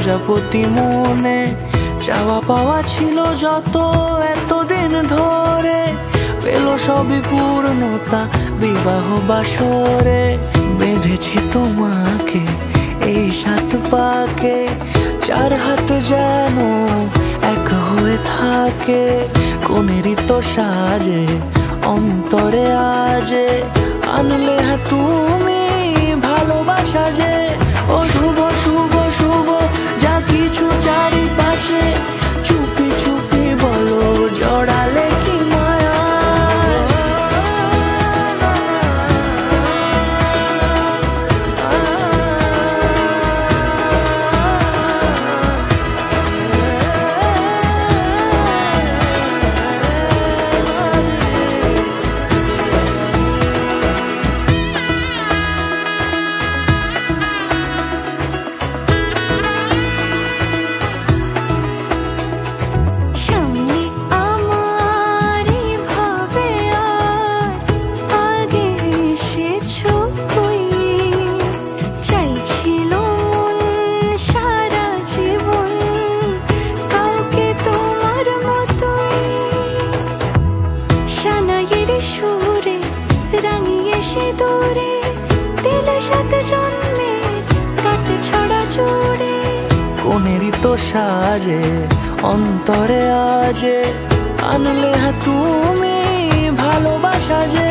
প্রজাপতি মনে চাওয়া পাওয়া ছিল যত এতদিন ধরে, পেল সবই পূর্ণতা বিবাহ বাসরে। বেঁধেছি তোমাকে এই 7 পাকে, 4 হাত যেন এক হয়ে থাকে। কোনেরই তো সাজে অন্তরে আজে আনলে হ্যাঁ তুমি ভালোবাসা যে। ও শুভ শুভ শুভ যা কিছু চারিপাশে, চুপি চুপি বলো জড়ালে কি মায়া। কোনেরই তো সাজে অন্তরে আজে আনলে হ্যাঁ তুমি ভালোবাসা যে।